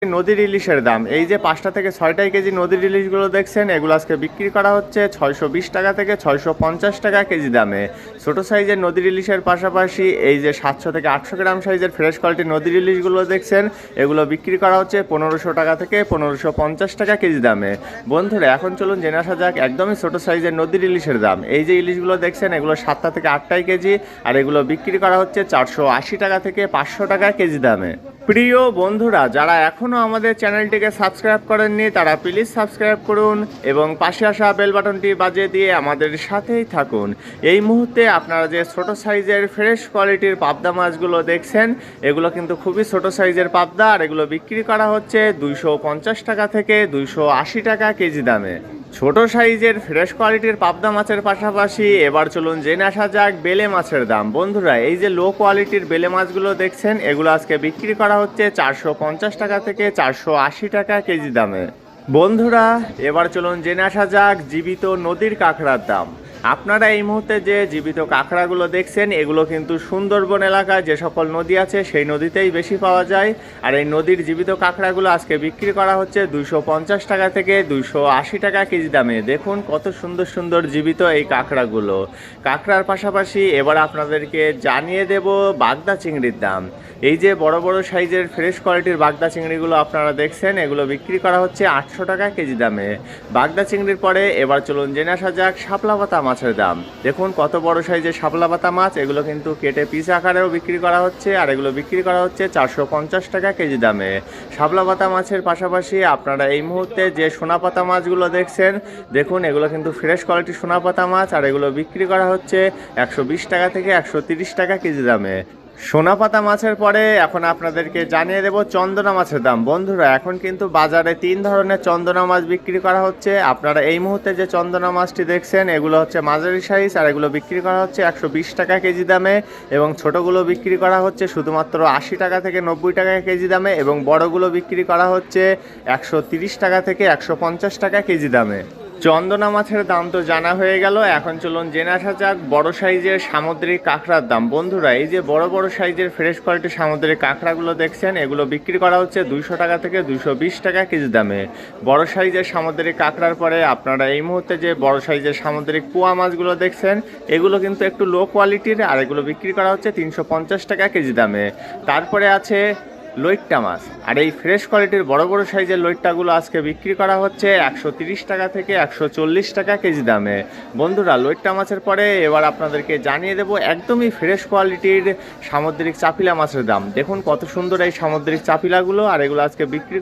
নদীর ইলিশের দাম এই যে 5টা থেকে 6টাই কেজি নদীর ইলিশগুলো দেখছেন এগুলো আজকে বিক্রি করা হচ্ছে 620 টাকা থেকে 650 টাকা কেজি দামে। ছোট সাইজের নদীর ইলিশের পাশাপাশি এই যে 700 থেকে 800 গ্রাম সাইজের ফ্রেশ কোয়ালিটির নদীর ইলিশগুলো দেখছেন এগুলো বিক্রি করা হচ্ছে 1500 টাকা থেকে 1550 টাকা কেজি দামে। বন্ধুরা এখন চলুন জেনে আসা যাক একদমই ছোট সাইজের নদীর ইলিশের দাম। এই যে ইলিশগুলো দেখছেন এগুলো 7টা থেকে 8টাই কেজি আর এগুলো বিক্রি করা হচ্ছে 480 টাকা থেকে 500 টাকা কেজি দামে। প্রিয় বন্ধুরা যারা এখনও আমাদের চ্যানেলটিকে সাবস্ক্রাইব করেননি তারা প্লিজ সাবস্ক্রাইব করুন এবং পাশে আসা বেল বাটনটি বাজিয়ে দিয়ে আমাদের সাথেই থাকুন। এই মুহূর্তে আপনারা যে ছোট সাইজের ফ্রেশ কোয়ালিটির পাবদা মাছগুলো দেখছেন এগুলো কিন্তু খুবই ছোট সাইজের পাবদা আর এগুলো বিক্রি করা হচ্ছে 250 টাকা থেকে 280 টাকা কেজি দামে। ছোট সাইজের ফ্রেশ কোয়ালিটির পাবদা মাছের পাশাপাশি এবার চলুন জেনে আসা যাক বেলে মাছের দাম। বন্ধুরা এই যে লো কোয়ালিটির বেলে মাছগুলো দেখছেন এগুলো আজকে বিক্রি করা হচ্ছে 450 টাকা থেকে 480 টাকা কেজি দামে। বন্ধুরা এবার চলুন জেনে আসা যাক জীবিত নদীর কাঁকড়ার দাম। আপনারা এই মুহূর্তে যে জীবিত কাঁকড়াগুলো দেখছেন এগুলো কিন্তু সুন্দরবন এলাকায় যে সকল নদী আছে সেই নদীতেই বেশি পাওয়া যায় আর এই নদীর জীবিত কাঁকড়াগুলো আজকে বিক্রি করা হচ্ছে 250 টাকা থেকে 280 টাকা কেজি দামে। দেখুন কত সুন্দর সুন্দর জীবিত এই কাঁকড়াগুলো। কাঁকড়ার পাশাপাশি এবার আপনাদেরকে জানিয়ে দেব বাগদা চিংড়ির দাম। এই যে বড় বড় সাইজের ফ্রেশ কোয়ালিটির বাগদা চিংড়িগুলো আপনারা দেখছেন এগুলো বিক্রি করা হচ্ছে 800 টাকা কেজি দামে। বাগদা চিংড়ির পরে এবার চলুন জেনে আসা যাক শাপলা পাতা মাছের দাম। দেখুন কত বড় সাইজের শাপলা পাতা মাছ, এগুলো কিন্তু কেটে পিস আকারেও বিক্রি করা হচ্ছে আর এগুলো বিক্রি করা হচ্ছে 450 টাকা কেজি দামে। শাপলা পাতা মাছের পাশাপাশি আপনারা এই মুহূর্তে যে সোনা পাতা মাছগুলো দেখছেন দেখুন এগুলো কিন্তু ফ্রেশ কোয়ালিটির সোনা পাতা মাছ আর এগুলো বিক্রি করা হচ্ছে 120 টাকা থেকে 130 টাকা কেজি দামে। সোনা পাতা মাছের পরে এখন আপনাদেরকে জানিয়ে দেব চন্দনা মাছের দাম। বন্ধুরা এখন কিন্তু বাজারে 3 ধরনের চন্দনা মাছ বিক্রি করা হচ্ছে। আপনারা এই মুহূর্তে যে চন্দনা মাছটি দেখছেন এগুলো হচ্ছে মাঝারি সাইজ আর এগুলো বিক্রি করা হচ্ছে 120 টাকা কেজি দামে এবং ছোটগুলো বিক্রি করা হচ্ছে শুধুমাত্র 80 টাকা থেকে 90 টাকা কেজি দামে এবং বড়গুলো বিক্রি করা হচ্ছে 130 টাকা থেকে 150 টাকা কেজি দামে। চন্দনা মাছের দাম তো জানা হয়ে গেল, এখন চলুন জেনে আসা যাক বড় সাইজের সামুদ্রিক কাঁকড়ার দাম। বন্ধুরা এই যে বড় বড় সাইজের ফ্রেশ কোয়ালিটির সামুদ্রিক কাঁকড়াগুলো দেখছেন এগুলো বিক্রি করা হচ্ছে 200 টাকা থেকে 220 টাকা কেজি দামে। বড় সাইজের সামুদ্রিক কাঁকড়ার পরে আপনারা এই মুহূর্তে যে বড় সাইজের সামুদ্রিক পোয়া মাছগুলো দেখছেন এগুলো কিন্তু একটু লো কোয়ালিটির আর এগুলো বিক্রি করা হচ্ছে 350 টাকা কেজি দামে। তারপরে আছে লইট্টা মাছ আর এই ফ্রেশ কোয়ালিটির বড় বড় সাইজের লইট্টাগুলো আজকে বিক্রি করা হচ্ছে 130 টাকা থেকে 140 টাকা কেজি দামে। বন্ধুরা লইট্টা মাছের পরে এবার আপনাদেরকে জানিয়ে দেব একদমই ফ্রেশ কোয়ালিটির সামুদ্রিক চাপিলা মাছের দাম। দেখুন কত সুন্দর এই সামুদ্রিক চাপিলাগুলো আর এগুলো আজকে বিক্রি